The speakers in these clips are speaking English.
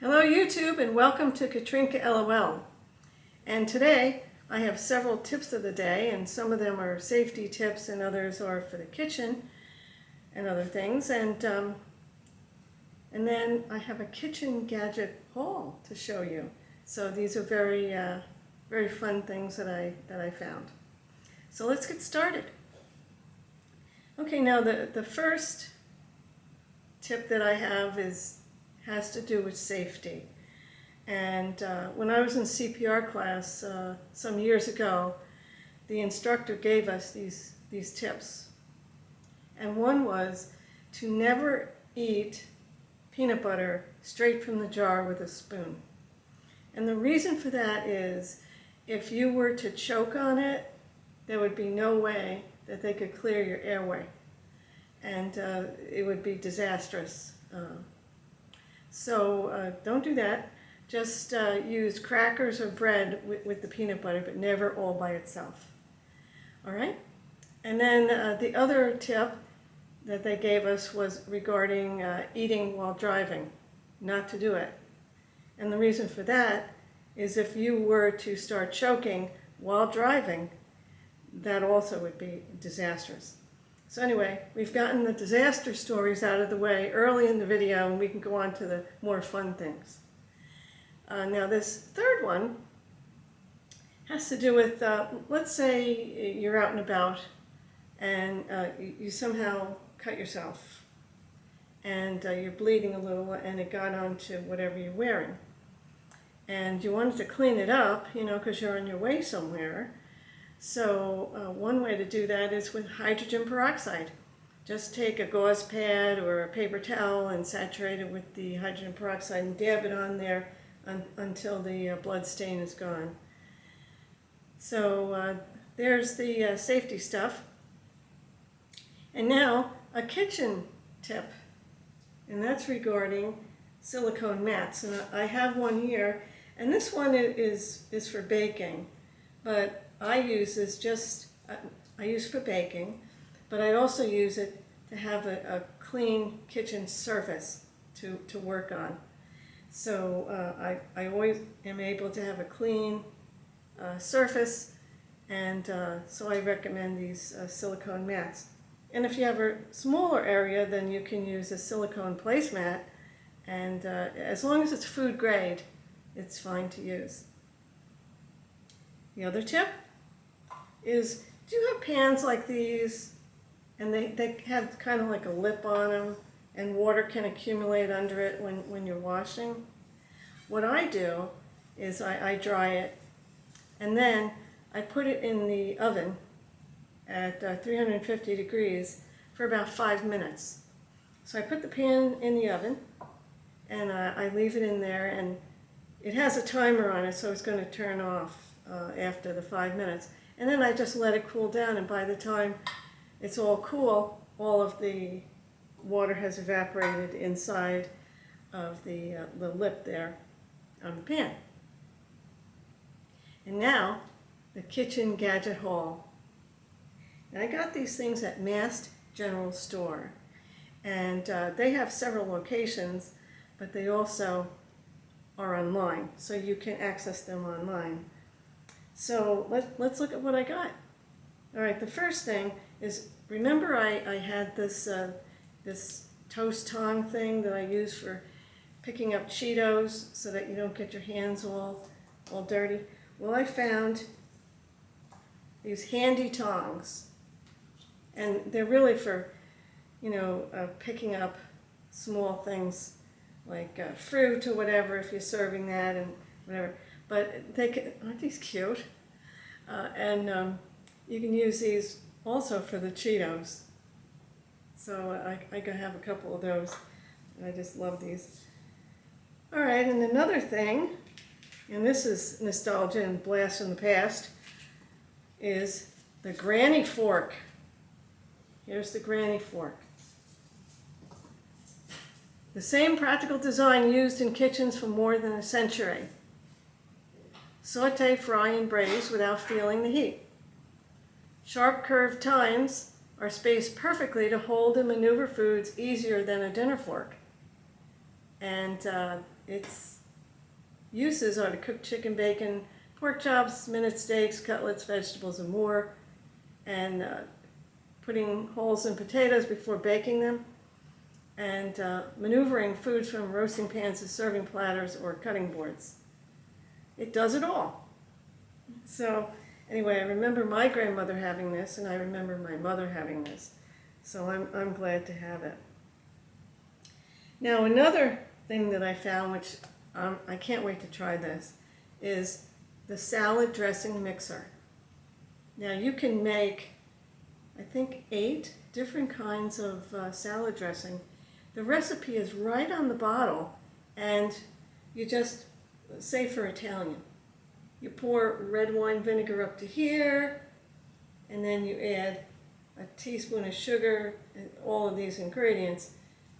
Hello YouTube and welcome to Katrinka LOL. And today I have several tips of the day, and some of them are safety tips and others are for the kitchen and other things. And then I have a kitchen gadget haul to show you. So these are very fun things that I found. So let's get started. Okay, now the first tip that I have has to do with safety. And when I was in CPR class some years ago, the instructor gave us these tips. And one was to never eat peanut butter straight from the jar with a spoon. And the reason for that is if you were to choke on it, there would be no way that they could clear your airway. And it would be disastrous. So don't do that. Just use crackers or bread with the peanut butter, but never all by itself. All right? And then the other tip that they gave us was regarding eating while driving, not to do it. And the reason for that is if you were to start choking while driving, that also would be disastrous. So anyway, we've gotten the disaster stories out of the way early in the video, and we can go on to the more fun things. Now this third one has to do with, let's say you're out and about and you somehow cut yourself and you're bleeding a little and it got onto whatever you're wearing. And you wanted to clean it up, because you're on your way somewhere. So one way to do that is with hydrogen peroxide. Just take a gauze pad or a paper towel and saturate it with the hydrogen peroxide and dab it on there until the blood stain is gone. So there's the safety stuff. And now a kitchen tip, and that's regarding silicone mats. And I have one here, and this one is for baking, but I use this I use for baking, but I also use it to have a clean kitchen surface to work on. So I always am able to have a clean surface, and so I recommend these silicone mats. And if you have a smaller area, then you can use a silicone placemat, and as long as it's food grade, it's fine to use. The other tip is, do you have pans like these, and they have kind of like a lip on them, and water can accumulate under it when you're washing? What I do is I dry it, and then I put it in the oven at 350 degrees for about 5 minutes. So I put the pan in the oven, and I leave it in there, and it has a timer on it, so it's going to turn off after the 5 minutes. And then I just let it cool down, and by the time it's all cool, all of the water has evaporated inside of the lip there on the pan. And now, the kitchen gadget haul. And I got these things at Mass General Store, and they have several locations, but they also are online, so you can access them online. So let's look at what I got. All right, the first thing is, remember I had this toast tong thing that I use for picking up Cheetos so that you don't get your hands all dirty? Well, I found these handy tongs, and they're really for, picking up small things like fruit or whatever if you're serving that and whatever. But aren't these cute? And you can use these also for the Cheetos. So I could have a couple of those. I just love these. All right, and another thing, and this is nostalgia and blast from the past, is the granny fork. Here's the granny fork. The same practical design used in kitchens for more than a century. Saute, fry, and braise without feeling the heat. Sharp curved tines are spaced perfectly to hold and maneuver foods easier than a dinner fork. and its uses are to cook chicken, bacon, pork chops, minute steaks, cutlets, vegetables, and more, and putting holes in potatoes before baking them, and maneuvering foods from roasting pans to serving platters or cutting boards. It does it all. So anyway, I remember my grandmother having this, and I remember my mother having this. So I'm glad to have it. Now another thing that I found, which I can't wait to try this, is the salad dressing mixer. Now you can make, I think, 8 different kinds of salad dressing. The recipe is right on the bottle, and you just, say for Italian, you pour red wine vinegar up to here, and then you add a teaspoon of sugar and all of these ingredients,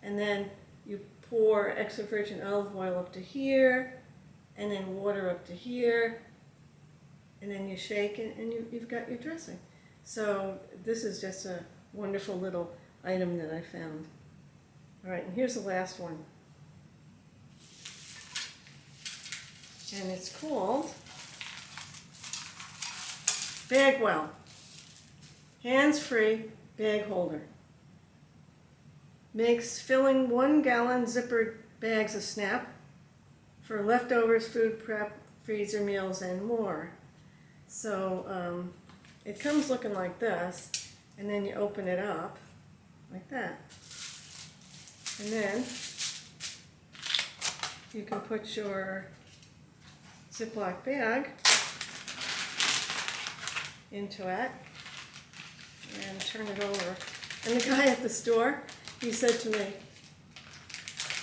and then you pour extra virgin olive oil up to here, and then water up to here, and then you shake it, and you've got your dressing. So this is just a wonderful little item that I found. All right, and here's the last one. And it's called Bagwell Hands-Free Bag Holder. Makes filling 1-gallon zippered bags a snap for leftovers, food prep, freezer meals, and more. So it comes looking like this, and then you open it up like that. And then you can put your Ziploc bag into it and turn it over. And the guy at the store, he said to me,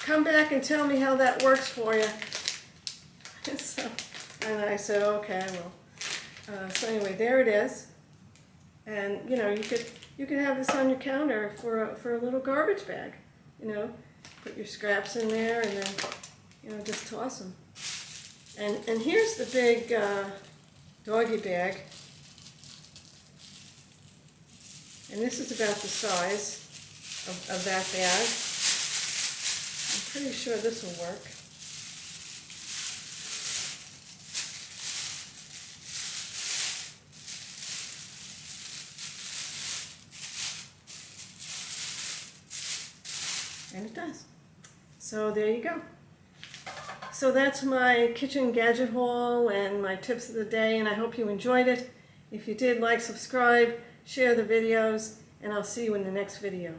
"Come back and tell me how that works for you." And I said, "Okay, I will." So anyway, there it is. And you know, you could have this on your counter for a little garbage bag. You know, put your scraps in there, and then just toss them. And here's the big doggy bag. And this is about the size of that bag. I'm pretty sure this will work. And it does. So there you go. So that's my kitchen gadget haul and my tips of the day, and I hope you enjoyed it. If you did, like, subscribe, share the videos, and I'll see you in the next video.